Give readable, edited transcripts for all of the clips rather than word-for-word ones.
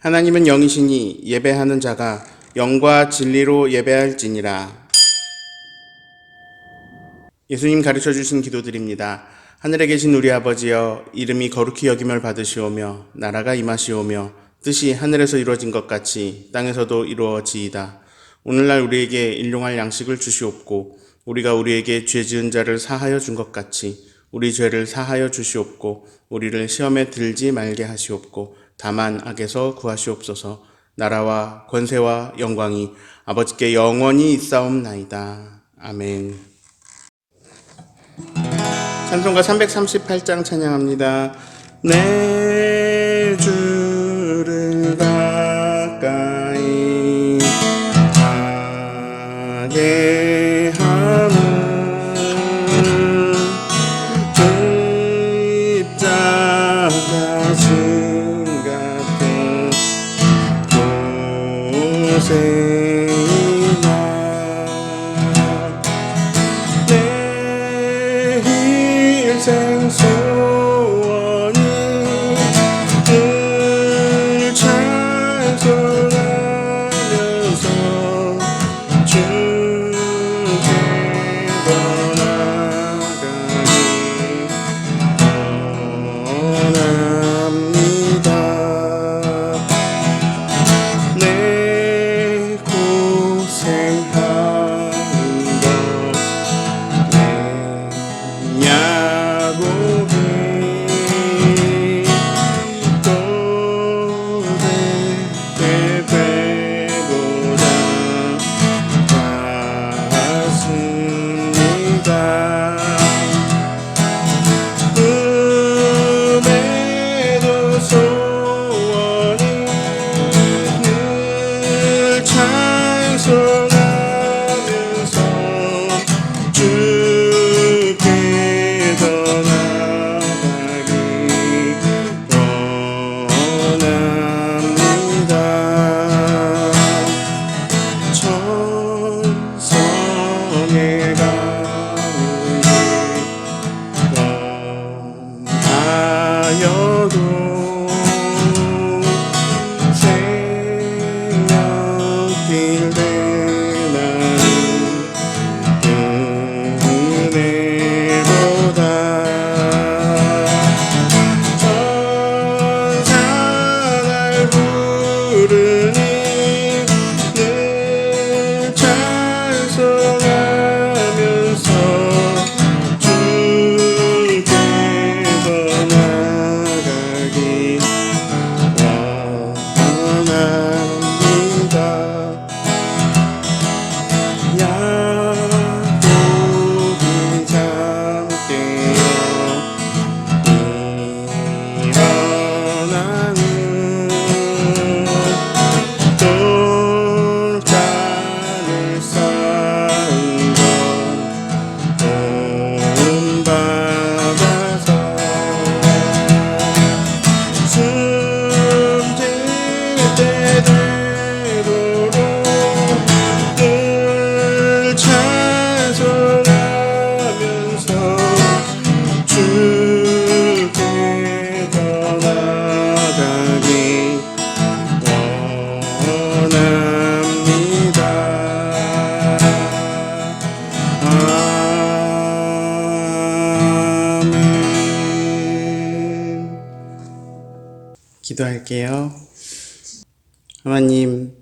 하나님은 영이시니 예배하는 자가 영과 진리로 예배할지니라. 예수님 가르쳐 주신 기도드립니다. 하늘에 계신 우리 아버지여, 이름이 거룩히 여김을 받으시오며 나라가 임하시오며 뜻이 하늘에서 이루어진 것 같이 땅에서도 이루어지이다. 오늘날 우리에게 일용할 양식을 주시옵고 우리가 우리에게 죄 지은 자를 사하여 준 것 같이 우리 죄를 사하여 주시옵고 우리를 시험에 들지 말게 하시옵고 다만 악에서 구하시옵소서. 나라와 권세와 영광이 아버지께 영원히 있사옵나이다. 아멘. 찬송가 338장 찬양합니다. 내 주를 가까이 하게 하는 십자가 진 같은 곳에나 내 일생 소원이 늘 찬송하면서 주께 떠나가기 원합니다. 내 고생하는 것 내 야곱이 고백게 되고자 왔습니다. 꿈에도 소원이 늘 찬송하면서 주께 떠나가기 원합니다. 천성에 가는데 원하여도 생명길 대나는 은혜보다 천사 날 부르니 늘 찬송하면서 주께 떠나가기 원합니다. 야곱이 잠깨어 일어나는 돌잔을 쌓은 것 도움받아서 숨질 때 되도록 늘 찬송하면서 주께 떠나가기 원합니다. 아멘. 기도할게요. 하나님,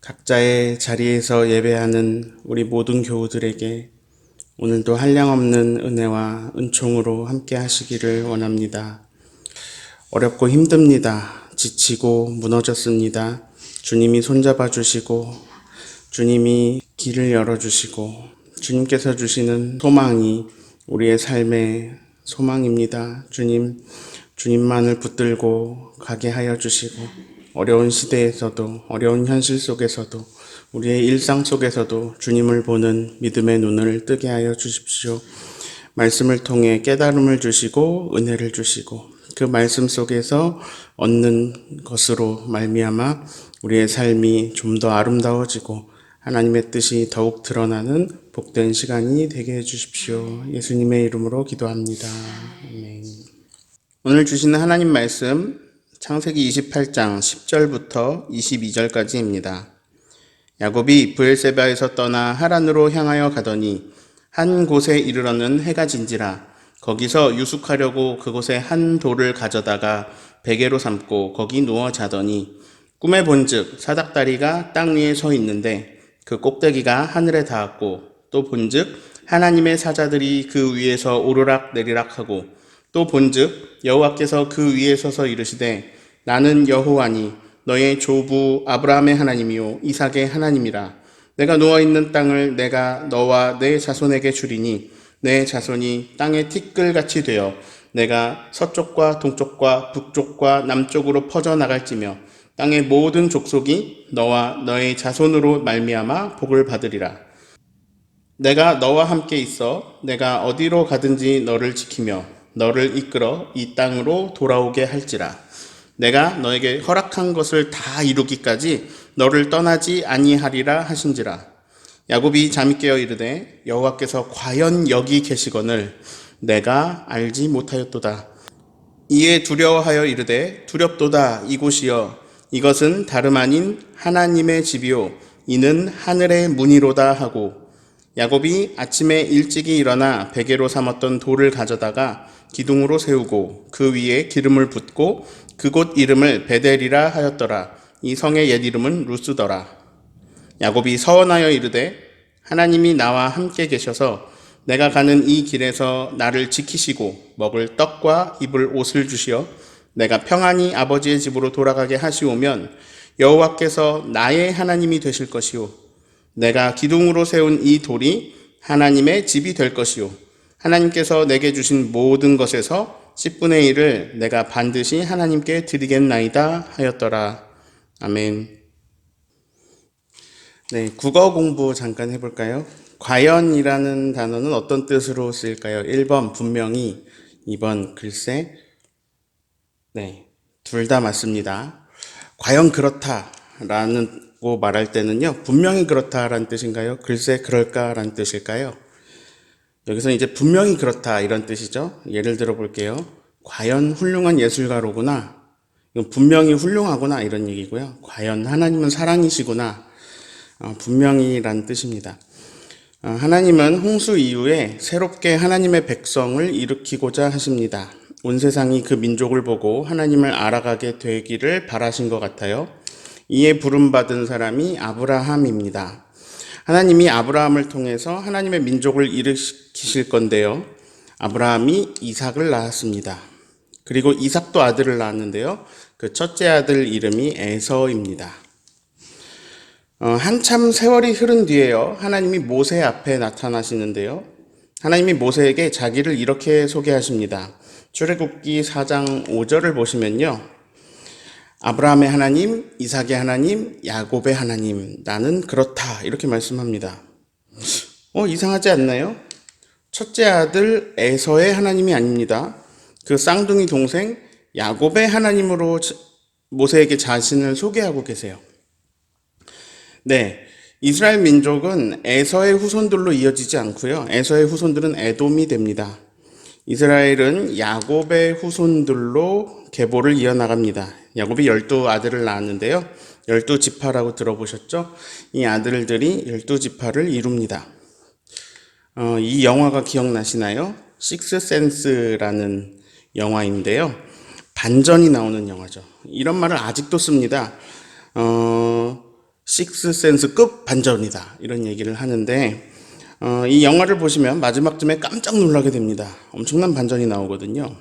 각자의 자리에서 예배하는 우리 모든 교우들에게 오늘도 한량없는 은혜와 은총으로 함께 하시기를 원합니다. 어렵고 힘듭니다. 지치고 무너졌습니다. 주님이 손잡아 주시고 주님이 길을 열어주시고 주님께서 주시는 소망이 우리의 삶의 소망입니다. 주님만을 붙들고 가게 하여 주시고 어려운 시대에서도 어려운 현실 속에서도 우리의 일상 속에서도 주님을 보는 믿음의 눈을 뜨게 하여 주십시오. 말씀을 통해 깨달음을 주시고 은혜를 주시고 그 말씀 속에서 얻는 것으로 말미암아 우리의 삶이 좀 더 아름다워지고 하나님의 뜻이 더욱 드러나는 복된 시간이 되게 해주십시오. 예수님의 이름으로 기도합니다. 아멘. 오늘 주시는 하나님 말씀 창세기 28장 10절부터 22절까지입니다. 야곱이 브엘세바에서 떠나 하란으로 향하여 가더니 한 곳에 이르러는 해가 진지라. 거기서 유숙하려고 그곳에 한 돌을 가져다가 베개로 삼고 거기 누워 자더니 꿈에 본즉 사닥다리가 땅 위에 서 있는데 그 꼭대기가 하늘에 닿았고 또 본즉 하나님의 사자들이 그 위에서 오르락 내리락 하고 또 본즉 여호와께서 그 위에 서서 이르시되 나는 여호와니 너의 조부 아브라함의 하나님이요 이삭의 하나님이라. 내가 누워있는 땅을 내가 너와 내 자손에게 주리니 내 자손이 땅의 티끌같이 되어 내가 서쪽과 동쪽과 북쪽과 남쪽으로 퍼져나갈지며 땅의 모든 족속이 너와 너의 자손으로 말미암아 복을 받으리라. 내가 너와 함께 있어 내가 어디로 가든지 너를 지키며 너를 이끌어 이 땅으로 돌아오게 할지라. 내가 너에게 허락한 것을 다 이루기까지 너를 떠나지 아니하리라 하신지라. 야곱이 잠이 깨어 이르되 여호와께서 과연 여기 계시거늘 내가 알지 못하였도다. 이에 두려워하여 이르되 두렵도다. 이곳이여 이것은 다름 아닌 하나님의 집이요 이는 하늘의 문이로다 하고 야곱이 아침에 일찍이 일어나 베개로 삼았던 돌을 가져다가 기둥으로 세우고 그 위에 기름을 붓고 그곳 이름을 베델이라 하였더라. 이 성의 옛 이름은 루스더라. 야곱이 서원하여 이르되 하나님이 나와 함께 계셔서 내가 가는 이 길에서 나를 지키시고 먹을 떡과 입을 옷을 주시어 내가 평안히 아버지의 집으로 돌아가게 하시오면 여호와께서 나의 하나님이 되실 것이요 내가 기둥으로 세운 이 돌이 하나님의 집이 될 것이요 하나님께서 내게 주신 모든 것에서 10분의 1을 내가 반드시 하나님께 드리겠나이다 하였더라. 아멘. 네, 국어 공부 잠깐 해볼까요? 과연이라는 단어는 어떤 뜻으로 쓰일까요? 1번 분명히, 2번 글쎄. 네, 둘 다 맞습니다. 과연 그렇다라고 말할 때는요, 분명히 그렇다라는 뜻인가요? 글쎄 그럴까라는 뜻일까요? 여기서 이제 분명히 그렇다 이런 뜻이죠. 예를 들어 볼게요. 과연 훌륭한 예술가로구나. 이건 분명히 훌륭하구나 이런 얘기고요. 과연 하나님은 사랑이시구나. 분명히란 뜻입니다. 하나님은 홍수 이후에 새롭게 하나님의 백성을 일으키고자 하십니다. 온 세상이 그 민족을 보고 하나님을 알아가게 되기를 바라신 것 같아요. 이에 부름받은 사람이 아브라함입니다. 하나님이 아브라함을 통해서 하나님의 민족을 일으키실 건데요. 아브라함이 이삭을 낳았습니다. 그리고 이삭도 아들을 낳았는데요. 그 첫째 아들 이름이 에서입니다. 한참 세월이 흐른 뒤에요. 하나님이 모세 앞에 나타나시는데요. 하나님이 모세에게 자기를 이렇게 소개하십니다. 출애굽기 4장 5절을 보시면요. 아브라함의 하나님, 이삭의 하나님, 야곱의 하나님, 나는 그렇다 이렇게 말씀합니다. 이상하지 않나요? 첫째 아들 에서의 하나님이 아닙니다. 그 쌍둥이 동생 야곱의 하나님으로 모세에게 자신을 소개하고 계세요. 네, 이스라엘 민족은 에서의 후손들로 이어지지 않고요. 에서의 후손들은 에돔이 됩니다. 이스라엘은 야곱의 후손들로 계보를 이어나갑니다. 야곱이 12아들을 낳았는데요. 12지파라고 들어보셨죠? 이 아들들이 12지파를 이룹니다. 이 영화가 기억나시나요? 식스센스라는 영화인데요. 반전이 나오는 영화죠. 이런 말을 아직도 씁니다. 식스센스급 반전이다. 이런 얘기를 하는데 이 영화를 보시면 마지막쯤에 깜짝 놀라게 됩니다. 엄청난 반전이 나오거든요.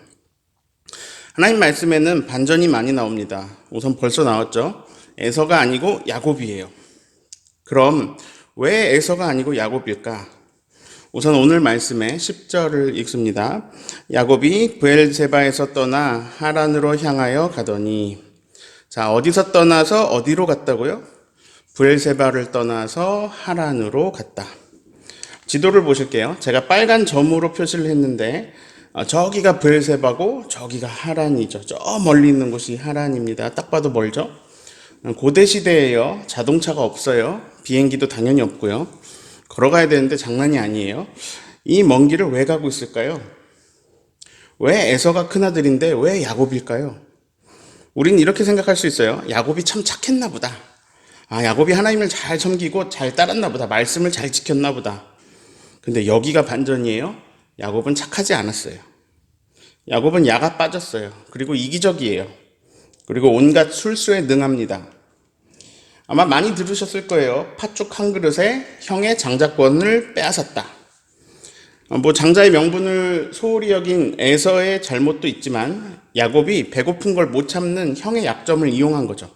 하나님 말씀에는 반전이 많이 나옵니다. 우선 벌써 나왔죠. 에서가 아니고 야곱이에요. 그럼 왜 에서가 아니고 야곱일까? 우선 오늘 말씀에 10절을 읽습니다. 야곱이 브엘세바에서 떠나 하란으로 향하여 가더니. 자, 어디서 떠나서 어디로 갔다고요? 브엘세바를 떠나서 하란으로 갔다. 지도를 보실게요. 제가 빨간 점으로 표시를 했는데 저기가 브엘세바고 저기가 하란이죠. 저 멀리 있는 곳이 하란입니다. 딱 봐도 멀죠? 고대 시대에요. 자동차가 없어요. 비행기도 당연히 없고요. 걸어가야 되는데 장난이 아니에요. 이 먼 길을 왜 가고 있을까요? 왜 에서가 큰아들인데 왜 야곱일까요? 우린 이렇게 생각할 수 있어요. 야곱이 참 착했나 보다. 야곱이 하나님을 잘 섬기고 잘 따랐나 보다. 말씀을 잘 지켰나 보다. 근데 여기가 반전이에요. 야곱은 착하지 않았어요. 야곱은 야가 빠졌어요. 그리고 이기적이에요. 그리고 온갖 술수에 능합니다. 아마 많이 들으셨을 거예요. 팥죽 한 그릇에 형의 장자권을 빼앗았다. 장자의 명분을 소홀히 여긴 에서의 잘못도 있지만 야곱이 배고픈 걸 못 참는 형의 약점을 이용한 거죠.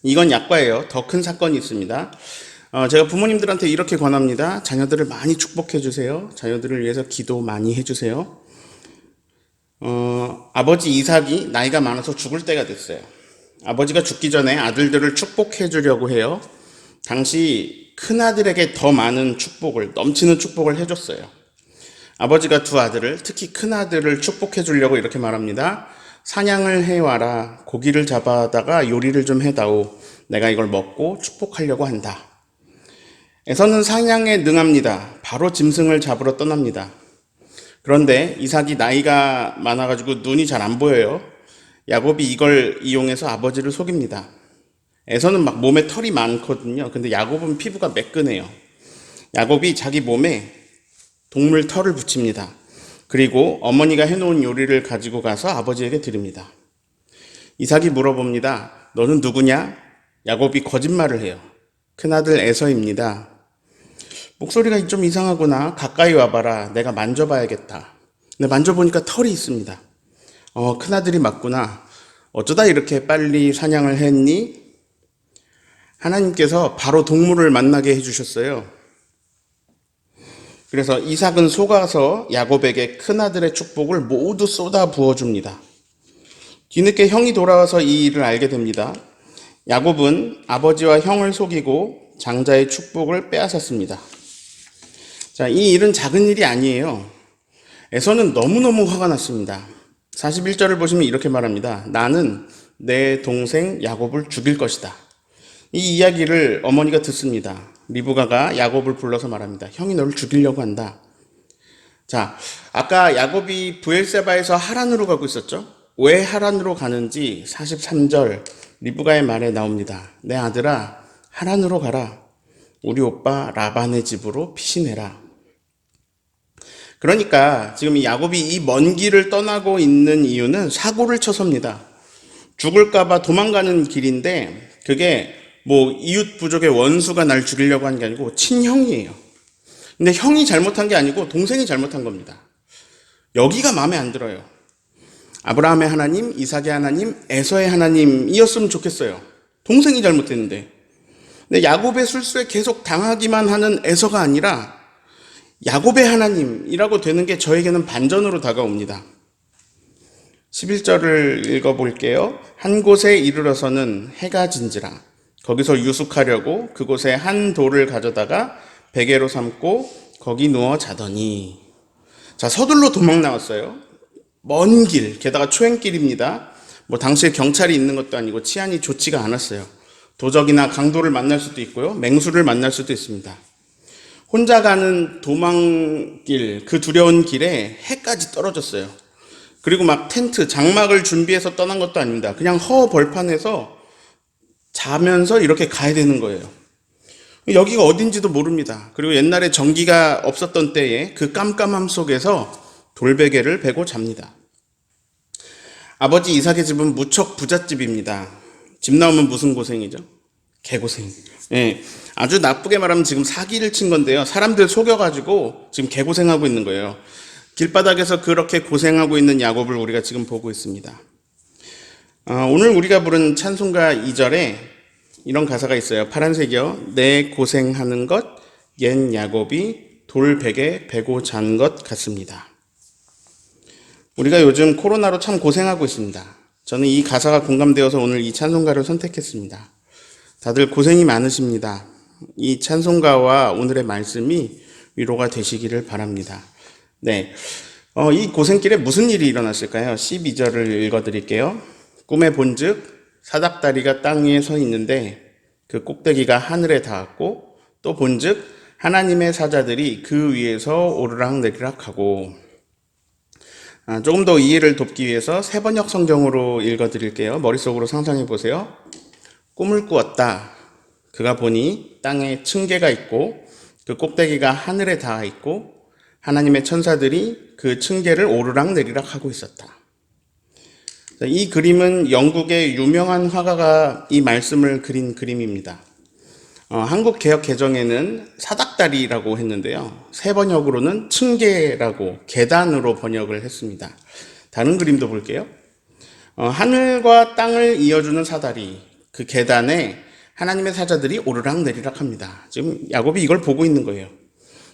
이건 약과예요. 더 큰 사건이 있습니다. 제가 부모님들한테 이렇게 권합니다. 자녀들을 많이 축복해 주세요. 자녀들을 위해서 기도 많이 해주세요. 아버지 이삭이 나이가 많아서 죽을 때가 됐어요. 아버지가 죽기 전에 아들들을 축복해 주려고 해요. 당시 큰아들에게 더 많은 축복을, 넘치는 축복을 해줬어요. 아버지가 두 아들을, 특히 큰아들을 축복해 주려고 이렇게 말합니다. 사냥을 해와라. 고기를 잡아다가 요리를 좀 해다오. 내가 이걸 먹고 축복하려고 한다. 에서는 사냥에 능합니다. 바로 짐승을 잡으러 떠납니다. 그런데 이삭이 나이가 많아가지고 눈이 잘 안 보여요. 야곱이 이걸 이용해서 아버지를 속입니다. 에서는 막 몸에 털이 많거든요. 근데 야곱은 피부가 매끈해요. 야곱이 자기 몸에 동물 털을 붙입니다. 그리고 어머니가 해놓은 요리를 가지고 가서 아버지에게 드립니다. 이삭이 물어봅니다. 너는 누구냐? 야곱이 거짓말을 해요. 큰아들 에서입니다. 목소리가 좀 이상하구나. 가까이 와봐라. 내가 만져봐야겠다. 근데 만져보니까 털이 있습니다. 큰아들이 맞구나. 어쩌다 이렇게 빨리 사냥을 했니? 하나님께서 바로 동물을 만나게 해주셨어요. 그래서 이삭은 속아서 야곱에게 큰아들의 축복을 모두 쏟아 부어줍니다. 뒤늦게 형이 돌아와서 이 일을 알게 됩니다. 야곱은 아버지와 형을 속이고 장자의 축복을 빼앗았습니다. 자, 이 일은 작은 일이 아니에요. 에서는 너무너무 화가 났습니다. 41절을 보시면 이렇게 말합니다. 나는 내 동생 야곱을 죽일 것이다. 이 이야기를 어머니가 듣습니다. 리브가가 야곱을 불러서 말합니다. 형이 너를 죽이려고 한다. 자, 아까 야곱이 브엘세바에서 하란으로 가고 있었죠? 왜 하란으로 가는지 43절 리브가의 말에 나옵니다. 내 아들아, 하란으로 가라. 우리 오빠 라반의 집으로 피신해라. 그러니까 지금 이 야곱이 이 먼 길을 떠나고 있는 이유는 사고를 쳐서입니다. 죽을까봐 도망가는 길인데 그게 이웃 부족의 원수가 날 죽이려고 한 게 아니고 친형이에요. 근데 형이 잘못한 게 아니고 동생이 잘못한 겁니다. 여기가 마음에 안 들어요. 아브라함의 하나님, 이삭의 하나님, 에서의 하나님이었으면 좋겠어요. 동생이 잘못했는데. 근데 야곱의 술수에 계속 당하기만 하는 에서가 아니라 야곱의 하나님이라고 되는 게 저에게는 반전으로 다가옵니다. 11절을 읽어볼게요. 한 곳에 이르러서는 해가 진지라. 거기서 유숙하려고 그곳에 한 돌을 가져다가 베개로 삼고 거기 누워 자더니. 자, 서둘러 도망 나왔어요. 먼 길, 게다가 초행길입니다. 당시에 경찰이 있는 것도 아니고 치안이 좋지가 않았어요. 도적이나 강도를 만날 수도 있고요. 맹수를 만날 수도 있습니다. 혼자 가는 도망길, 그 두려운 길에 해까지 떨어졌어요. 그리고 막 텐트, 장막을 준비해서 떠난 것도 아닙니다. 그냥 허 벌판에서 자면서 이렇게 가야 되는 거예요. 여기가 어딘지도 모릅니다. 그리고 옛날에 전기가 없었던 때에 그 깜깜함 속에서 돌베개를 베고 잡니다. 아버지 이삭의 집은 무척 부잣집입니다. 집 나오면 무슨 고생이죠? 개고생. 예, 아주 나쁘게 말하면 지금 사기를 친 건데요. 사람들 속여가지고 지금 개고생하고 있는 거예요. 길바닥에서 그렇게 고생하고 있는 야곱을 우리가 지금 보고 있습니다. 오늘 우리가 부른 찬송가 2절에 이런 가사가 있어요. 파란색이요. 내 고생하는 것, 옛 야곱이 돌베개 베고 잔 것 같습니다. 우리가 요즘 코로나로 참 고생하고 있습니다. 저는 이 가사가 공감되어서 오늘 이 찬송가를 선택했습니다. 다들 고생이 많으십니다. 이 찬송가와 오늘의 말씀이 위로가 되시기를 바랍니다. 네, 이 고생길에 무슨 일이 일어났을까요? 12절을 읽어드릴게요. 꿈에 본즉 사닥다리가 땅 위에 서 있는데 그 꼭대기가 하늘에 닿았고 또 본즉 하나님의 사자들이 그 위에서 오르락내리락 하고. 조금 더 이해를 돕기 위해서 세 번역 성경으로 읽어드릴게요. 머릿속으로 상상해 보세요. 꿈을 꾸었다. 그가 보니 땅에 층계가 있고 그 꼭대기가 하늘에 닿아 있고 하나님의 천사들이 그 층계를 오르락내리락 하고 있었다. 이 그림은 영국의 유명한 화가가 이 말씀을 그린 그림입니다. 한국 개역 개정에는 사닥다리라고 했는데요. 세 번역으로는 층계라고 계단으로 번역을 했습니다. 다른 그림도 볼게요. 하늘과 땅을 이어주는 사다리, 그 계단에 하나님의 사자들이 오르락내리락 합니다. 지금 야곱이 이걸 보고 있는 거예요.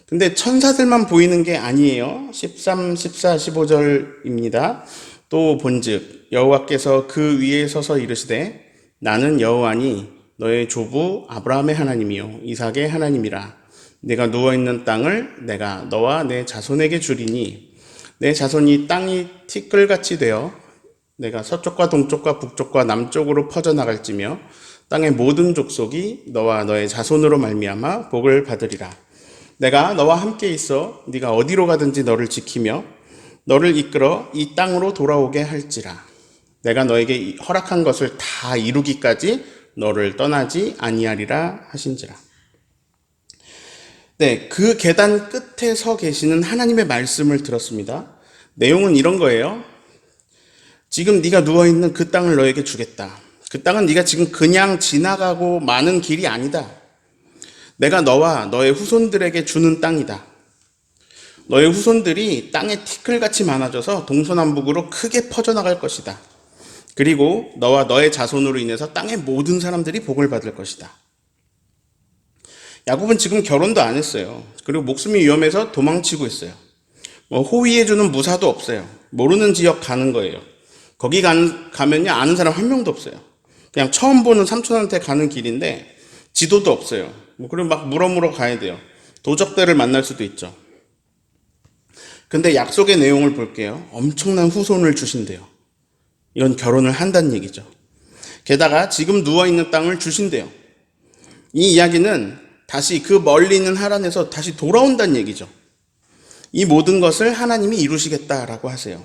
근데 천사들만 보이는 게 아니에요. 13, 14, 15절입니다. 또 본즉 여호와께서 그 위에 서서 이르시되 나는 여호와니 너의 조부 아브라함의 하나님이요 이삭의 하나님이라. 내가 누워있는 땅을 내가 너와 내 자손에게 주리니 내 자손이 땅이 티끌같이 되어 내가 서쪽과 동쪽과 북쪽과 남쪽으로 퍼져나갈지며 땅의 모든 족속이 너와 너의 자손으로 말미암아 복을 받으리라. 내가 너와 함께 있어 네가 어디로 가든지 너를 지키며 너를 이끌어 이 땅으로 돌아오게 할지라. 내가 너에게 허락한 것을 다 이루기까지 너를 떠나지 아니하리라 하신지라. 네, 그 계단 끝에 서 계시는 하나님의 말씀을 들었습니다. 내용은 이런 거예요. 지금 네가 누워있는 그 땅을 너에게 주겠다. 그 땅은 네가 지금 그냥 지나가고 마는 길이 아니다. 내가 너와 너의 후손들에게 주는 땅이다. 너의 후손들이 땅에 티끌같이 많아져서 동서남북으로 크게 퍼져나갈 것이다. 그리고 너와 너의 자손으로 인해서 땅의 모든 사람들이 복을 받을 것이다. 야곱은 지금 결혼도 안 했어요. 그리고 목숨이 위험해서 도망치고 있어요. 호위해주는 무사도 없어요. 모르는 지역 가는 거예요. 거기 가면요 아는 사람 한 명도 없어요. 그냥 처음 보는 삼촌한테 가는 길인데 지도도 없어요. 그리고 막 물어물어 가야 돼요. 도적들을 만날 수도 있죠. 근데 약속의 내용을 볼게요. 엄청난 후손을 주신대요. 이건 결혼을 한다는 얘기죠. 게다가 지금 누워있는 땅을 주신대요. 이 이야기는 다시 그 멀리 있는 하란에서 다시 돌아온다는 얘기죠. 이 모든 것을 하나님이 이루시겠다라고 하세요.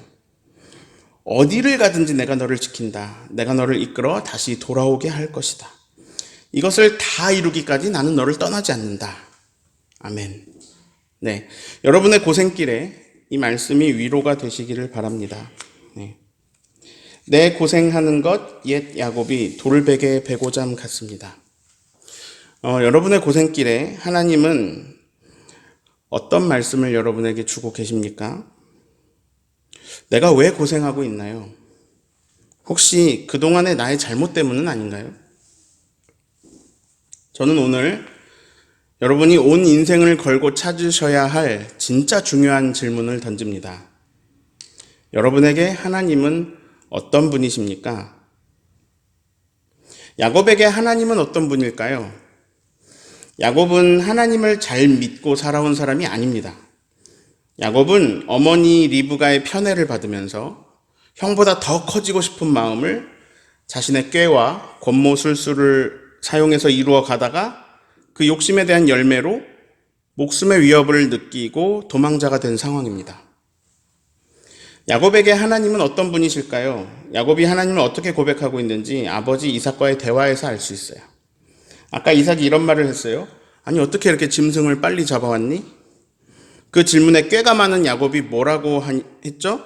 어디를 가든지 내가 너를 지킨다. 내가 너를 이끌어 다시 돌아오게 할 것이다. 이것을 다 이루기까지 나는 너를 떠나지 않는다. 아멘. 네, 여러분의 고생길에 이 말씀이 위로가 되시기를 바랍니다. 네. 내 고생하는 것 옛 야곱이 돌베개 베고잠 같습니다. 여러분의 고생길에 하나님은 어떤 말씀을 여러분에게 주고 계십니까? 내가 왜 고생하고 있나요? 혹시 그동안의 나의 잘못 때문은 아닌가요? 저는 오늘 여러분이 온 인생을 걸고 찾으셔야 할 진짜 중요한 질문을 던집니다. 여러분에게 하나님은 어떤 분이십니까? 야곱에게 하나님은 어떤 분일까요? 야곱은 하나님을 잘 믿고 살아온 사람이 아닙니다. 야곱은 어머니 리브가의 편애를 받으면서 형보다 더 커지고 싶은 마음을 자신의 꾀와 권모술수를 사용해서 이루어 가다가 그 욕심에 대한 열매로 목숨의 위협을 느끼고 도망자가 된 상황입니다. 야곱에게 하나님은 어떤 분이실까요? 야곱이 하나님을 어떻게 고백하고 있는지 아버지 이삭과의 대화에서 알 수 있어요. 아까 이삭이 이런 말을 했어요. 아니 어떻게 이렇게 짐승을 빨리 잡아왔니? 그 질문에 꾀가 많은 야곱이 뭐라고 했죠?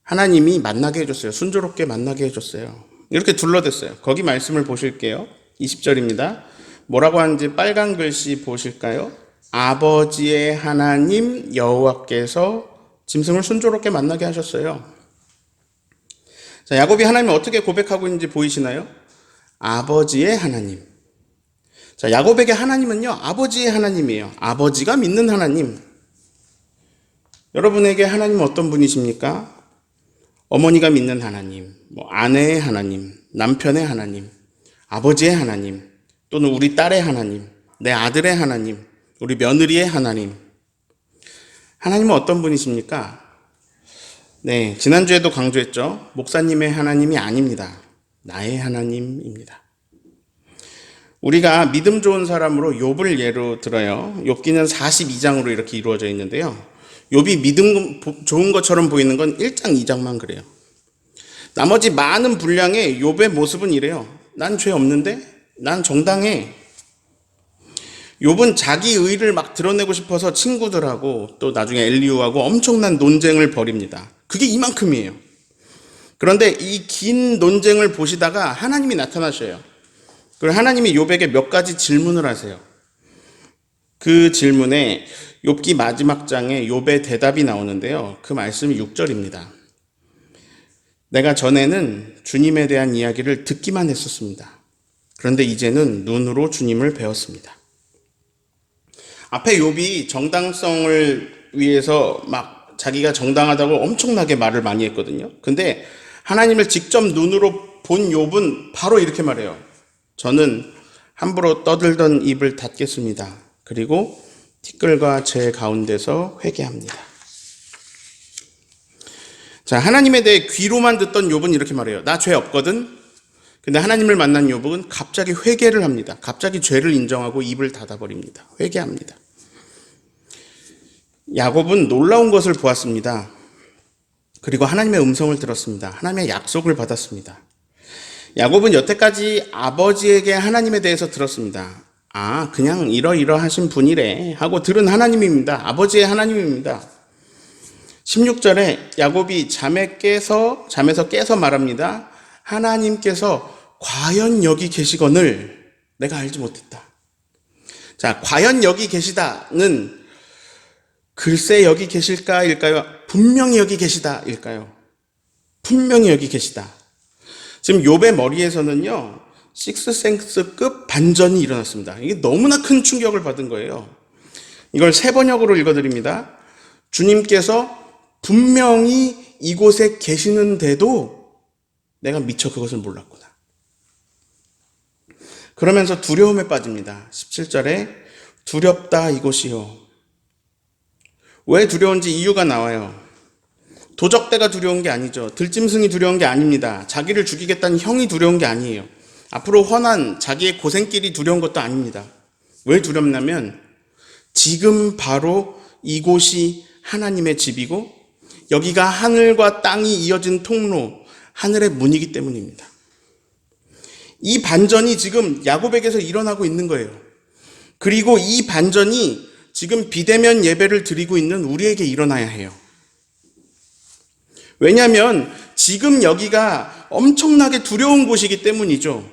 하나님이 만나게 해줬어요. 순조롭게 만나게 해줬어요. 이렇게 둘러댔어요. 거기 말씀을 보실게요. 20절입니다. 뭐라고 하는지 빨간 글씨 보실까요? 아버지의 하나님 여호와께서 짐승을 순조롭게 만나게 하셨어요. 자, 야곱이 하나님을 어떻게 고백하고 있는지 보이시나요? 아버지의 하나님. 자, 야곱에게 하나님은요, 아버지의 하나님이에요. 아버지가 믿는 하나님. 여러분에게 하나님은 어떤 분이십니까? 어머니가 믿는 하나님, 아내의 하나님, 남편의 하나님, 아버지의 하나님, 또는 우리 딸의 하나님, 내 아들의 하나님, 우리 며느리의 하나님. 하나님은 어떤 분이십니까? 네, 지난주에도 강조했죠. 목사님의 하나님이 아닙니다. 나의 하나님입니다. 우리가 믿음 좋은 사람으로 욥을 예로 들어요. 욥기는 42장으로 이렇게 이루어져 있는데요. 욥이 믿음 좋은 것처럼 보이는 건 1장, 2장만 그래요. 나머지 많은 분량의 욥의 모습은 이래요. 난 죄 없는데? 난 정당해. 욥은 자기 의의를 막 드러내고 싶어서 친구들하고 또 나중에 엘리후하고 엄청난 논쟁을 벌입니다. 그게 이만큼이에요. 그런데 이 긴 논쟁을 보시다가 하나님이 나타나셔요. 그리고 하나님이 욥에게 몇 가지 질문을 하세요. 그 질문에 욥기 마지막 장에 욥의 대답이 나오는데요. 그 말씀이 6절입니다. 내가 전에는 주님에 대한 이야기를 듣기만 했었습니다. 그런데 이제는 눈으로 주님을 배웠습니다. 앞에 욥이 정당성을 위해서 막 자기가 정당하다고 엄청나게 말을 많이 했거든요. 근데 하나님을 직접 눈으로 본 욥은 바로 이렇게 말해요. 저는 함부로 떠들던 입을 닫겠습니다. 그리고 티끌과 제 가운데서 회개합니다. 자, 하나님에 대해 귀로만 듣던 욥은 이렇게 말해요. 나 죄 없거든. 근데 하나님을 만난 욥은 갑자기 회개를 합니다. 갑자기 죄를 인정하고 입을 닫아버립니다. 회개합니다. 야곱은 놀라운 것을 보았습니다. 그리고 하나님의 음성을 들었습니다. 하나님의 약속을 받았습니다. 야곱은 여태까지 아버지에게 하나님에 대해서 들었습니다. 아, 그냥 이러이러하신 분이래 하고 들은 하나님입니다. 아버지의 하나님입니다. 16절에 야곱이 잠에서 깨서 말합니다. 하나님께서 과연 여기 계시거늘 내가 알지 못했다. 자, 과연 여기 계시다는 글쎄 여기 계실까일까요? 분명히 여기 계시다일까요? 분명히 여기 계시다. 지금 욥의 머리에서는요, 식스센스급 반전이 일어났습니다. 이게 너무나 큰 충격을 받은 거예요. 이걸 세 번역으로 읽어드립니다. 주님께서 분명히 이곳에 계시는데도 내가 미처 그것을 몰랐구나. 그러면서 두려움에 빠집니다. 17절에 두렵다 이곳이요. 왜 두려운지 이유가 나와요. 도적대가 두려운 게 아니죠. 들짐승이 두려운 게 아닙니다. 자기를 죽이겠다는 형이 두려운 게 아니에요. 앞으로 훤한 자기의 고생길이 두려운 것도 아닙니다. 왜 두렵냐면 지금 바로 이곳이 하나님의 집이고 여기가 하늘과 땅이 이어진 통로, 하늘의 문이기 때문입니다. 이 반전이 지금 야곱에게서 일어나고 있는 거예요. 그리고 이 반전이 지금 비대면 예배를 드리고 있는 우리에게 일어나야 해요. 왜냐하면 지금 여기가 엄청나게 두려운 곳이기 때문이죠.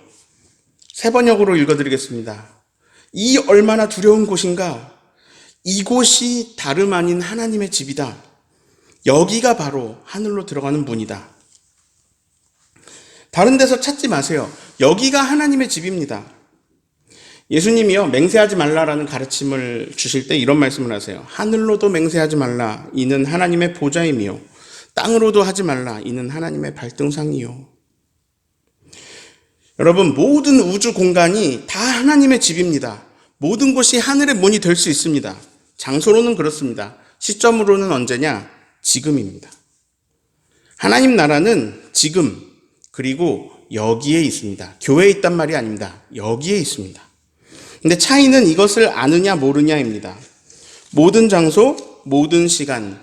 세 번역으로 읽어드리겠습니다. 이 얼마나 두려운 곳인가? 이곳이 다름 아닌 하나님의 집이다. 여기가 바로 하늘로 들어가는 문이다. 다른 데서 찾지 마세요. 여기가 하나님의 집입니다. 예수님이요, 맹세하지 말라라는 가르침을 주실 때 이런 말씀을 하세요. 하늘로도 맹세하지 말라. 이는 하나님의 보좌임이요. 땅으로도 하지 말라. 이는 하나님의 발등상이요. 여러분, 모든 우주 공간이 다 하나님의 집입니다. 모든 곳이 하늘의 문이 될 수 있습니다. 장소로는 그렇습니다. 시점으로는 언제냐? 지금입니다. 하나님 나라는 지금, 그리고 여기에 있습니다. 교회에 있단 말이 아닙니다. 여기에 있습니다. 근데 차이는 이것을 아느냐 모르냐입니다. 모든 장소, 모든 시간,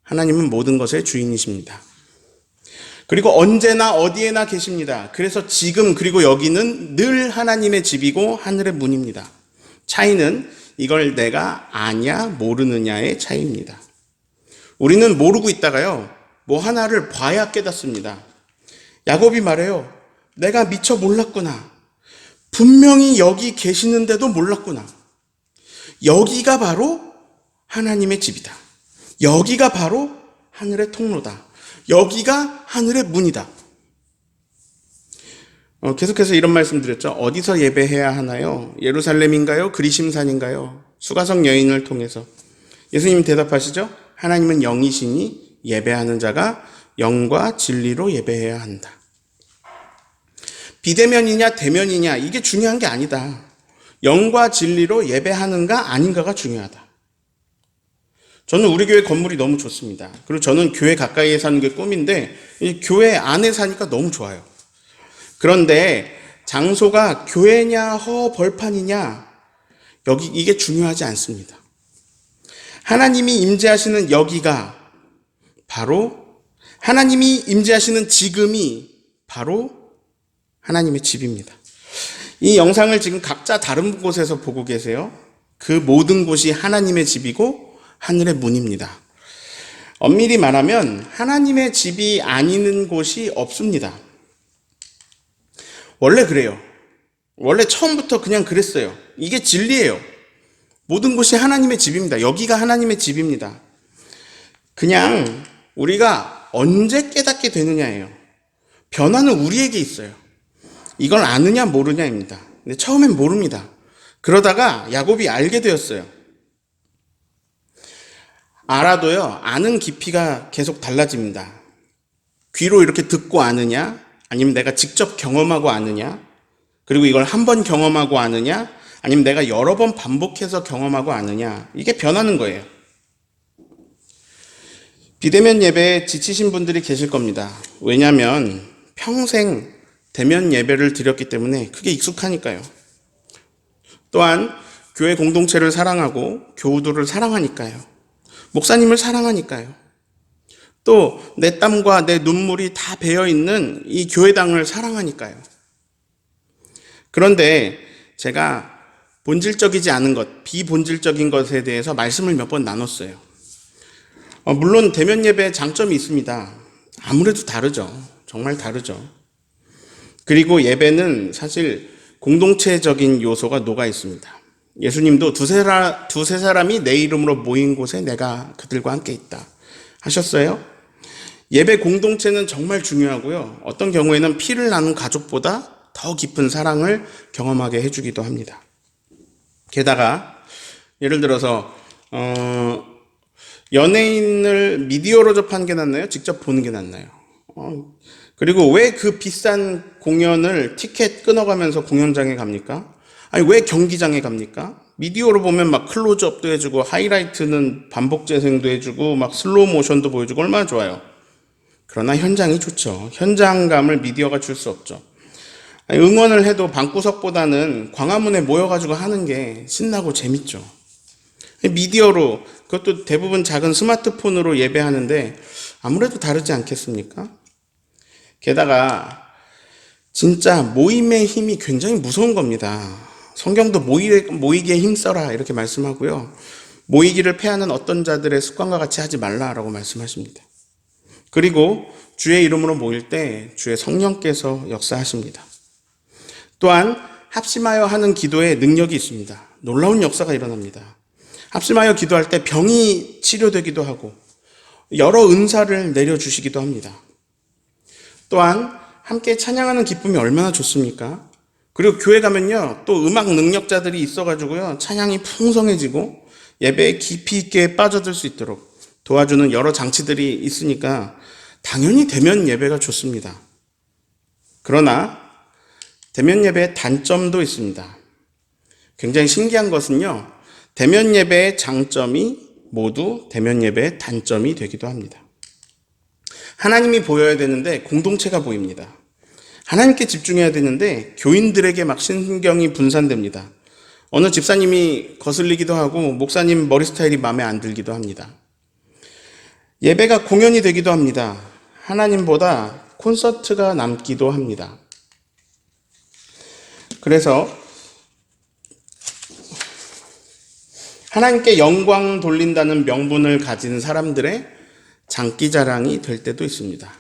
하나님은 모든 것의 주인이십니다. 그리고 언제나 어디에나 계십니다. 그래서 지금 그리고 여기는 늘 하나님의 집이고 하늘의 문입니다. 차이는 이걸 내가 아냐 모르느냐의 차이입니다. 우리는 모르고 있다가요, 뭐 하나를 봐야 깨닫습니다. 야곱이 말해요. 내가 미처 몰랐구나. 분명히 여기 계시는데도 몰랐구나. 여기가 바로 하나님의 집이다. 여기가 바로 하늘의 통로다. 여기가 하늘의 문이다. 계속해서 이런 말씀 드렸죠. 어디서 예배해야 하나요? 예루살렘인가요? 그리심산인가요? 수가성 여인을 통해서. 예수님 대답하시죠. 하나님은 영이시니 예배하는 자가 영과 진리로 예배해야 한다. 비대면이냐 대면이냐 이게 중요한 게 아니다. 영과 진리로 예배하는가 아닌가가 중요하다. 저는 우리 교회 건물이 너무 좋습니다. 그리고 저는 교회 가까이에 사는 게 꿈인데 이 교회 안에 사니까 너무 좋아요. 그런데 장소가 교회냐 벌판이냐 이게 중요하지 않습니다. 하나님이 임재하시는 여기가 바로 하나님이 임재하시는 지금이 바로 하나님의 집입니다. 이 영상을 지금 각자 다른 곳에서 보고 계세요. 그 모든 곳이 하나님의 집이고 하늘의 문입니다. 엄밀히 말하면 하나님의 집이 아닌 곳이 없습니다. 원래 그래요. 원래 처음부터 그냥 그랬어요. 이게 진리예요. 모든 곳이 하나님의 집입니다. 여기가 하나님의 집입니다. 그냥 우리가 언제 깨닫게 되느냐예요. 변화는 우리에게 있어요. 이걸 아느냐 모르냐입니다. 근데 처음엔 모릅니다. 그러다가 야곱이 알게 되었어요. 알아도요, 아는 깊이가 계속 달라집니다. 귀로 이렇게 듣고 아느냐, 아니면 내가 직접 경험하고 아느냐, 그리고 이걸 한 번 경험하고 아느냐, 아니면 내가 여러 번 반복해서 경험하고 아느냐, 이게 변하는 거예요. 비대면 예배에 지치신 분들이 계실 겁니다. 왜냐하면 평생 대면 예배를 드렸기 때문에 그게 익숙하니까요. 또한 교회 공동체를 사랑하고 교우들을 사랑하니까요. 목사님을 사랑하니까요. 또 내 땀과 내 눈물이 다 배어있는 이 교회당을 사랑하니까요. 그런데 제가 본질적이지 않은 것, 비본질적인 것에 대해서 말씀을 몇 번 나눴어요. 물론 대면 예배에 장점이 있습니다. 아무래도 다르죠. 정말 다르죠. 그리고 예배는 사실 공동체적인 요소가 녹아 있습니다. 예수님도 두세 사람이 내 이름으로 모인 곳에 내가 그들과 함께 있다 하셨어요. 예배 공동체는 정말 중요하고요. 어떤 경우에는 피를 나눈 가족보다 더 깊은 사랑을 경험하게 해주기도 합니다. 게다가 예를 들어서 연예인을 미디어로 접하는 게 낫나요? 직접 보는 게 낫나요? 그리고 왜 그 비싼 공연을 티켓 끊어가면서 공연장에 갑니까? 아니, 왜 경기장에 갑니까? 미디어로 보면 막 클로즈업도 해주고 하이라이트는 반복 재생도 해주고 막 슬로우 모션도 보여주고 얼마나 좋아요. 그러나 현장이 좋죠. 현장감을 미디어가 줄 수 없죠. 아니, 응원을 해도 방구석보다는 광화문에 모여가지고 하는 게 신나고 재밌죠. 미디어로, 그것도 대부분 작은 스마트폰으로 예배하는데 아무래도 다르지 않겠습니까? 게다가 진짜 모임의 힘이 굉장히 무서운 겁니다. 성경도 모이기에 힘써라 이렇게 말씀하고요. 모이기를 패하는 어떤 자들의 습관과 같이 하지 말라라고 말씀하십니다. 그리고 주의 이름으로 모일 때 주의 성령께서 역사하십니다. 또한 합심하여 하는 기도에 능력이 있습니다. 놀라운 역사가 일어납니다. 합심하여 기도할 때 병이 치료되기도 하고 여러 은사를 내려주시기도 합니다. 또한 함께 찬양하는 기쁨이 얼마나 좋습니까? 그리고 교회 가면요, 또 음악 능력자들이 있어가지고요, 찬양이 풍성해지고 예배에 깊이 있게 빠져들 수 있도록 도와주는 여러 장치들이 있으니까 당연히 대면 예배가 좋습니다. 그러나 대면 예배의 단점도 있습니다. 굉장히 신기한 것은요, 대면 예배의 장점이 모두 대면 예배의 단점이 되기도 합니다. 하나님이 보여야 되는데 공동체가 보입니다. 하나님께 집중해야 되는데 교인들에게 막 신경이 분산됩니다. 어느 집사님이 거슬리기도 하고 목사님 머리 스타일이 마음에 안 들기도 합니다. 예배가 공연이 되기도 합니다. 하나님보다 콘서트가 남기도 합니다. 그래서 하나님께 영광 돌린다는 명분을 가진 사람들의 장기자랑이 될 때도 있습니다.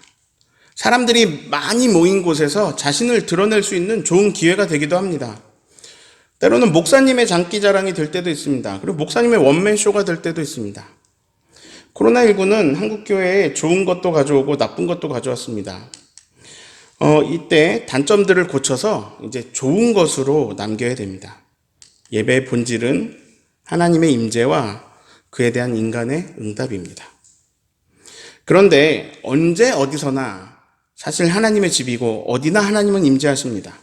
사람들이 많이 모인 곳에서 자신을 드러낼 수 있는 좋은 기회가 되기도 합니다. 때로는 목사님의 장기자랑이 될 때도 있습니다. 그리고 목사님의 원맨쇼가 될 때도 있습니다. 코로나19는 한국교회에 좋은 것도 가져오고 나쁜 것도 가져왔습니다. 이때 단점들을 고쳐서 이제 좋은 것으로 남겨야 됩니다. 예배의 본질은 하나님의 임재와 그에 대한 인간의 응답입니다. 그런데 언제 어디서나 사실 하나님의 집이고 어디나 하나님은 임재하십니다.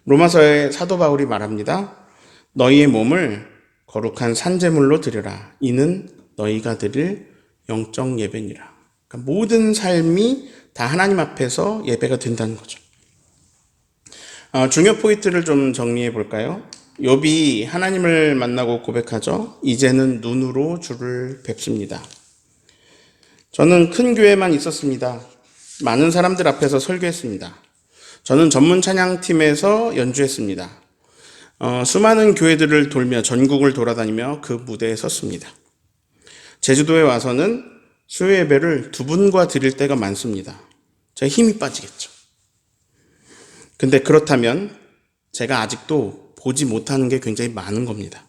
로마서의 사도 바울이 말합니다. 너희의 몸을 거룩한 산제물로 드려라. 이는 너희가 드릴 영적 예배니라. 그러니까 모든 삶이 다 하나님 앞에서 예배가 된다는 거죠. 중요 포인트를 좀 정리해 볼까요? 욥이 하나님을 만나고 고백하죠. 이제는 눈으로 주를 뵙습니다. 저는 큰 교회만 있었습니다. 많은 사람들 앞에서 설교했습니다. 저는 전문 찬양팀에서 연주했습니다. 수많은 교회들을 돌며 전국을 돌아다니며 그 무대에 섰습니다. 제주도에 와서는 수요 예배를 두 분과 드릴 때가 많습니다. 제 힘이 빠지겠죠. 근데 그렇다면 제가 아직도 보지 못하는 게 굉장히 많은 겁니다.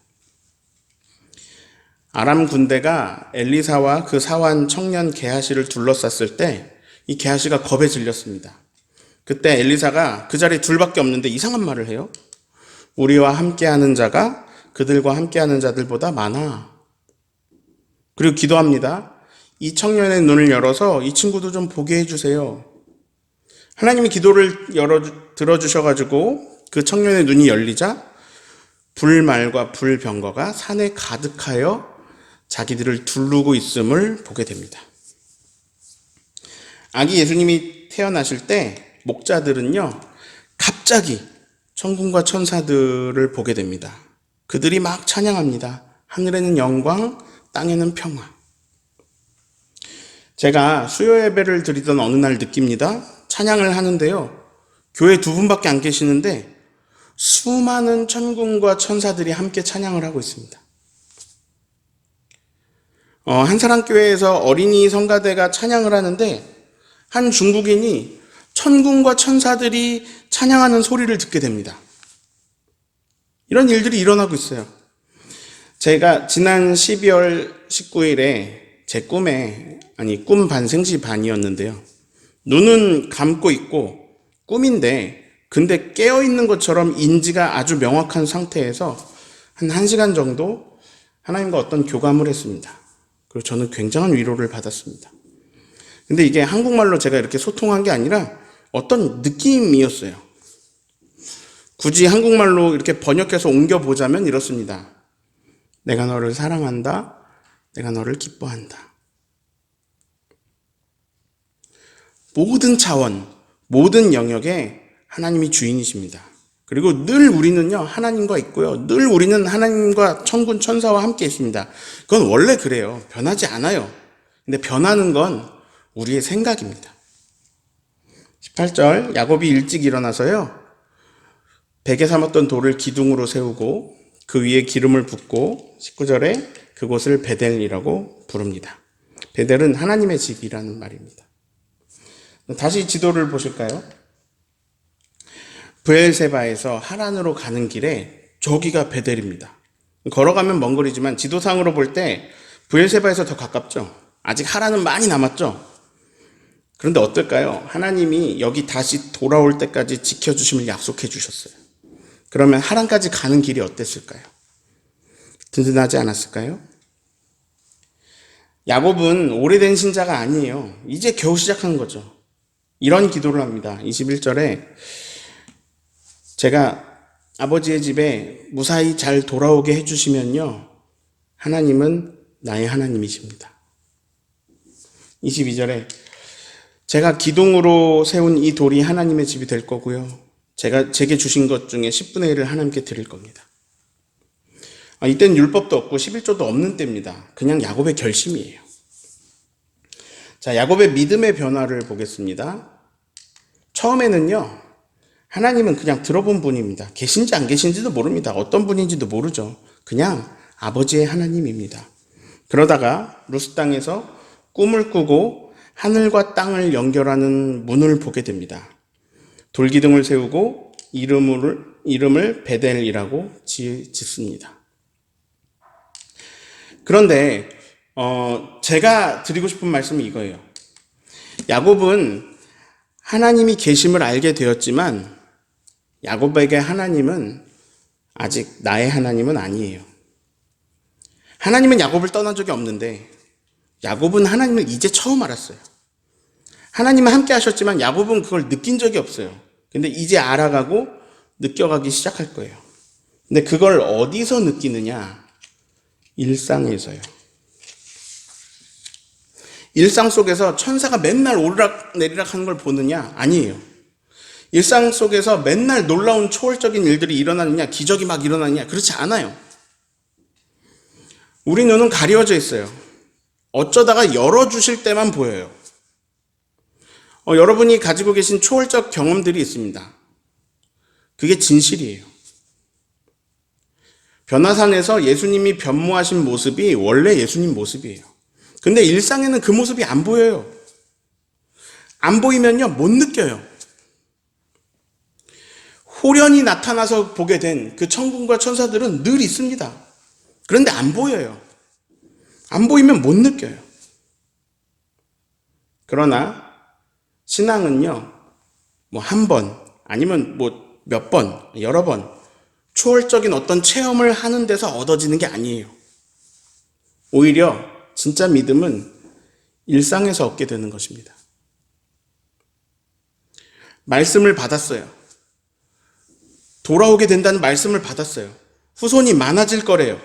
아람 군대가 엘리사와 그 사환 청년 게하시를 둘러쌌을 때 이 게하시가 겁에 질렸습니다. 그때 엘리사가 그 자리에 둘밖에 없는데 이상한 말을 해요. 우리와 함께하는 자가 그들과 함께하는 자들보다 많아. 그리고 기도합니다. 이 청년의 눈을 열어서 이 친구도 좀 보게 해주세요. 하나님이 기도를 들어주셔가지고 그 청년의 눈이 열리자 불말과 불병거가 산에 가득하여 자기들을 두르고 있음을 보게 됩니다. 아기 예수님이 태어나실 때 목자들은요, 갑자기 천군과 천사들을 보게 됩니다. 그들이 막 찬양합니다. 하늘에는 영광, 땅에는 평화. 제가 수요 예배를 드리던 어느 날 느낍니다. 찬양을 하는데요. 교회 두 분밖에 안 계시는데 수많은 천군과 천사들이 함께 찬양을 하고 있습니다. 한사랑교회에서 어린이 성가대가 찬양을 하는데 한 중국인이 천군과 천사들이 찬양하는 소리를 듣게 됩니다. 이런 일들이 일어나고 있어요. 제가 지난 12월 19일에 제 꿈 반생시 반이었는데요. 눈은 감고 있고 꿈인데 근데 깨어있는 것처럼 인지가 아주 명확한 상태에서 한 1시간 정도 하나님과 어떤 교감을 했습니다. 그리고 저는 굉장한 위로를 받았습니다. 근데 이게 한국말로 제가 이렇게 소통한 게 아니라 어떤 느낌이었어요. 굳이 한국말로 이렇게 번역해서 옮겨보자면 이렇습니다. 내가 너를 사랑한다. 내가 너를 기뻐한다. 모든 차원, 모든 영역에 하나님이 주인이십니다. 그리고 늘 우리는요, 하나님과 있고요. 늘 우리는 하나님과 천군 천사와 함께 있습니다. 그건 원래 그래요. 변하지 않아요. 근데 변하는 건 우리의 생각입니다. 18절, 야곱이 일찍 일어나서요, 베개 삼았던 돌을 기둥으로 세우고 그 위에 기름을 붓고 19절에 그곳을 베델이라고 부릅니다. 베델은 하나님의 집이라는 말입니다. 다시 지도를 보실까요? 브엘세바에서 하란으로 가는 길에 저기가 베델입니다. 걸어가면 먼 거리지만 지도상으로 볼 때 브엘세바에서 더 가깝죠. 아직 하란은 많이 남았죠. 그런데 어떨까요? 하나님이 여기 다시 돌아올 때까지 지켜주심을 약속해 주셨어요. 그러면 하란까지 가는 길이 어땠을까요? 든든하지 않았을까요? 야곱은 오래된 신자가 아니에요. 이제 겨우 시작한 거죠. 이런 기도를 합니다. 21절에 제가 아버지의 집에 무사히 잘 돌아오게 해주시면요, 하나님은 나의 하나님이십니다. 22절에 제가 기둥으로 세운 이 돌이 하나님의 집이 될 거고요. 제게 주신 것 중에 10분의 1을 하나님께 드릴 겁니다. 이때는 율법도 없고 11조도 없는 때입니다. 그냥 야곱의 결심이에요. 자, 야곱의 믿음의 변화를 보겠습니다. 처음에는요, 하나님은 그냥 들어본 분입니다. 계신지 안 계신지도 모릅니다. 어떤 분인지도 모르죠. 그냥 아버지의 하나님입니다. 그러다가 루스 땅에서 꿈을 꾸고 하늘과 땅을 연결하는 문을 보게 됩니다. 돌기둥을 세우고 이름을 베델이라고 짓습니다. 그런데 제가 드리고 싶은 말씀이 이거예요. 야곱은 하나님이 계심을 알게 되었지만 야곱에게 하나님은 아직 나의 하나님은 아니에요. 하나님은 야곱을 떠난 적이 없는데 야곱은 하나님을 이제 처음 알았어요. 하나님은 함께 하셨지만 야곱은 그걸 느낀 적이 없어요. 근데 이제 알아가고 느껴가기 시작할 거예요. 근데 그걸 어디서 느끼느냐? 일상에서요. 일상 속에서 천사가 맨날 오르락 내리락 하는 걸 보느냐? 아니에요. 일상 속에서 맨날 놀라운 초월적인 일들이 일어나느냐, 기적이 막 일어나느냐, 그렇지 않아요. 우리 눈은 가려져 있어요. 어쩌다가 열어주실 때만 보여요. 여러분이 가지고 계신 초월적 경험들이 있습니다. 그게 진실이에요. 변화산에서 예수님이 변모하신 모습이 원래 예수님 모습이에요. 근데 일상에는 그 모습이 안 보여요. 안 보이면요, 못 느껴요. 호련히 나타나서 보게 된 그 천군과 천사들은 늘 있습니다. 그런데 안 보여요. 안 보이면 못 느껴요. 그러나 신앙은요, 한 번, 아니면 몇 번, 여러 번, 초월적인 어떤 체험을 하는 데서 얻어지는 게 아니에요. 오히려 진짜 믿음은 일상에서 얻게 되는 것입니다. 말씀을 받았어요. 돌아오게 된다는 말씀을 받았어요. 후손이 많아질 거래요.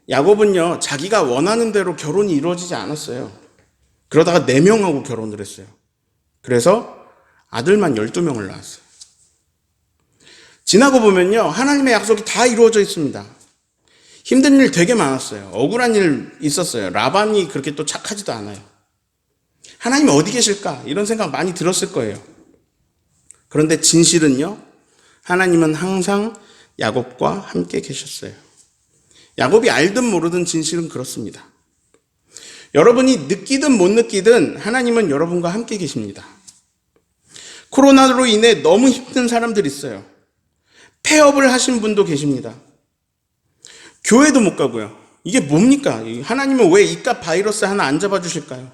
야곱은요, 자기가 원하는 대로 결혼이 이루어지지 않았어요. 그러다가 4명하고 결혼을 했어요. 그래서 아들만 12명을 낳았어요. 지나고 보면요, 하나님의 약속이 다 이루어져 있습니다. 힘든 일 되게 많았어요. 억울한 일 있었어요. 라반이 그렇게 또 착하지도 않아요. 하나님 어디 계실까? 이런 생각 많이 들었을 거예요. 그런데 진실은요, 하나님은 항상 야곱과 함께 계셨어요. 야곱이 알든 모르든 진실은 그렇습니다. 여러분이 느끼든 못 느끼든 하나님은 여러분과 함께 계십니다. 코로나로 인해 너무 힘든 사람들이 있어요. 폐업을 하신 분도 계십니다. 교회도 못 가고요. 이게 뭡니까? 하나님은 왜 이깟 바이러스 하나 안 잡아주실까요?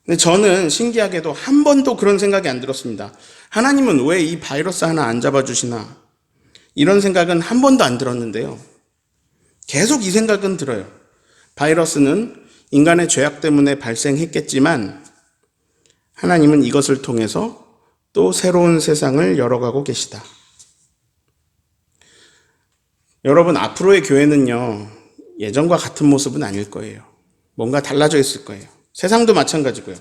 근데 저는 신기하게도 한 번도 그런 생각이 안 들었습니다. 하나님은 왜 이 바이러스 하나 안 잡아주시나? 이런 생각은 한 번도 안 들었는데요. 계속 이 생각은 들어요. 바이러스는 인간의 죄악 때문에 발생했겠지만 하나님은 이것을 통해서 또 새로운 세상을 열어가고 계시다. 여러분, 앞으로의 교회는요, 예전과 같은 모습은 아닐 거예요. 뭔가 달라져 있을 거예요. 세상도 마찬가지고요.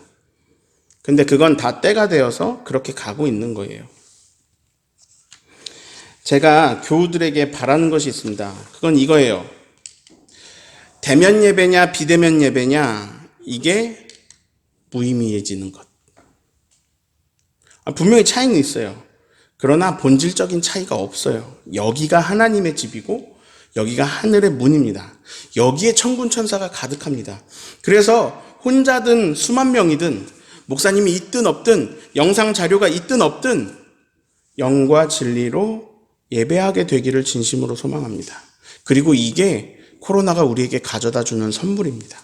근데 그건 다 때가 되어서 그렇게 가고 있는 거예요. 제가 교우들에게 바라는 것이 있습니다. 그건 이거예요. 대면 예배냐 비대면 예배냐, 이게 무의미해지는 것. 분명히 차이는 있어요. 그러나 본질적인 차이가 없어요. 여기가 하나님의 집이고 여기가 하늘의 문입니다. 여기에 천군 천사가 가득합니다. 그래서 혼자든 수만 명이든 목사님이 있든 없든 영상 자료가 있든 없든 영과 진리로 예배하게 되기를 진심으로 소망합니다. 그리고 이게 코로나가 우리에게 가져다 주는 선물입니다.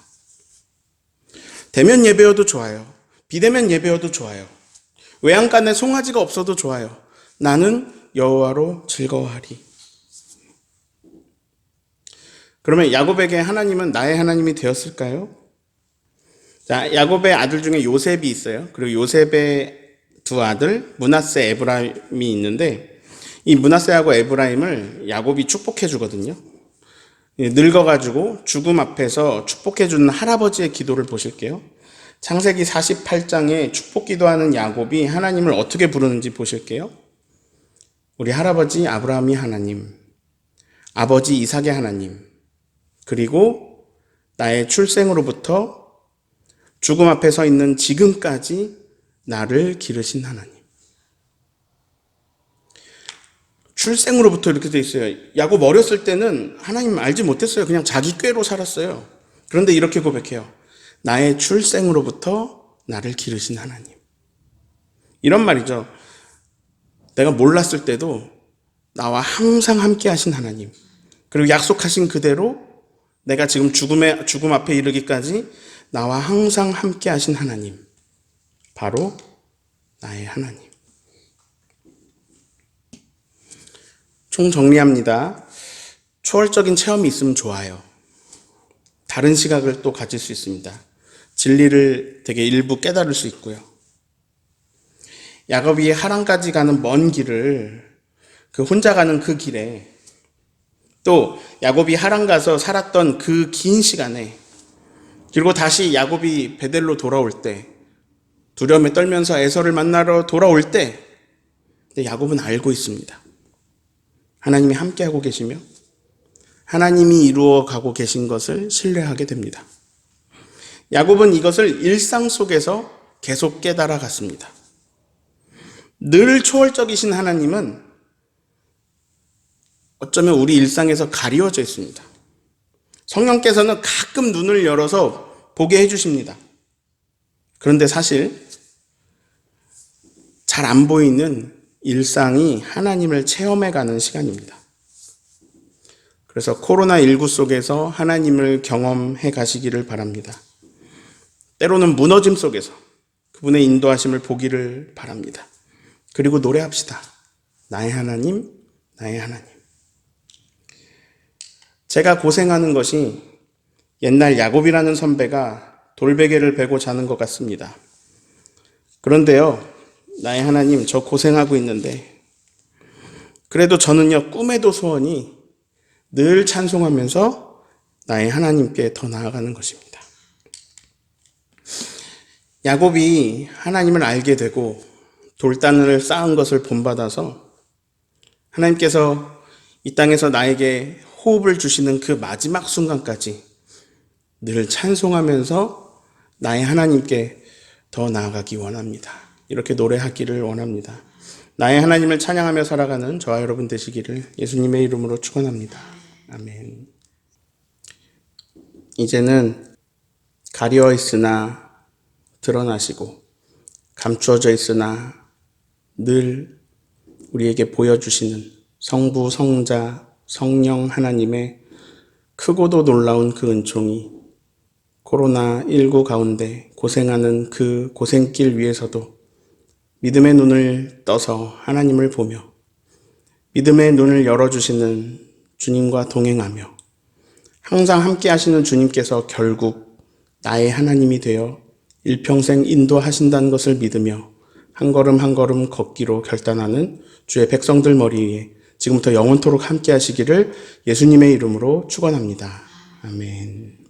대면 예배여도 좋아요. 비대면 예배여도 좋아요. 외양간에 송아지가 없어도 좋아요. 나는 여호와로 즐거워하리. 그러면 야곱에게 하나님은 나의 하나님이 되었을까요? 자, 야곱의 아들 중에 요셉이 있어요. 그리고 요셉의 두 아들 므낫세, 에브라임이 있는데 이 므낫세하고 에브라임을 야곱이 축복해 주거든요. 늙어가지고 죽음 앞에서 축복해 주는 할아버지의 기도를 보실게요. 창세기 48장에 축복 기도하는 야곱이 하나님을 어떻게 부르는지 보실게요. 우리 할아버지 아브라함이 하나님, 아버지 이삭의 하나님, 그리고 나의 출생으로부터 죽음 앞에 서 있는 지금까지 나를 기르신 하나님. 출생으로부터 이렇게 돼 있어요. 야곱 어렸을 때는 하나님 알지 못했어요. 그냥 자기 꾀로 살았어요. 그런데 이렇게 고백해요. 나의 출생으로부터 나를 기르신 하나님. 이런 말이죠. 내가 몰랐을 때도 나와 항상 함께 하신 하나님. 그리고 약속하신 그대로 내가 지금 죽음 앞에 이르기까지 나와 항상 함께 하신 하나님. 바로 나의 하나님. 총정리합니다. 초월적인 체험이 있으면 좋아요. 다른 시각을 또 가질 수 있습니다. 진리를 되게 일부 깨달을 수 있고요. 야곱이 하란까지 가는 먼 길을 혼자 가는 그 길에 또 야곱이 하란 가서 살았던 그 긴 시간에 그리고 다시 야곱이 베델로 돌아올 때 두려움에 떨면서 에서를 만나러 돌아올 때 야곱은 알고 있습니다. 하나님이 함께하고 계시며 하나님이 이루어 가고 계신 것을 신뢰하게 됩니다. 야곱은 이것을 일상 속에서 계속 깨달아 갔습니다. 늘 초월적이신 하나님은 어쩌면 우리 일상에서 가리워져 있습니다. 성령께서는 가끔 눈을 열어서 보게 해주십니다. 그런데 사실 잘 안 보이는 일상이 하나님을 체험해가는 시간입니다. 그래서 코로나19 속에서 하나님을 경험해 가시기를 바랍니다. 때로는 무너짐 속에서 그분의 인도하심을 보기를 바랍니다. 그리고 노래합시다. 나의 하나님, 나의 하나님. 제가 고생하는 것이 옛날 야곱이라는 선배가 돌베개를 베고 자는 것 같습니다. 그런데요, 나의 하나님, 저 고생하고 있는데 그래도 저는요, 꿈에도 소원이 늘 찬송하면서 나의 하나님께 더 나아가는 것입니다. 야곱이 하나님을 알게 되고 돌단을 쌓은 것을 본받아서 하나님께서 이 땅에서 나에게 호흡을 주시는 그 마지막 순간까지 늘 찬송하면서 나의 하나님께 더 나아가기 원합니다. 이렇게 노래하기를 원합니다. 나의 하나님을 찬양하며 살아가는 저와 여러분 되시기를 예수님의 이름으로 축원합니다. 아멘. 이제는 가려 있으나 드러나시고 감추어져 있으나 늘 우리에게 보여주시는 성부, 성자, 성령 하나님의 크고도 놀라운 그 은총이 코로나19 가운데 고생하는 그 고생길 위에서도 믿음의 눈을 떠서 하나님을 보며 믿음의 눈을 열어주시는 주님과 동행하며 항상 함께 하시는 주님께서 결국 나의 하나님이 되어 일평생 인도하신다는 것을 믿으며 한 걸음 한 걸음 걷기로 결단하는 주의 백성들 머리 위에 지금부터 영원토록 함께 하시기를 예수님의 이름으로 축원합니다. 아멘.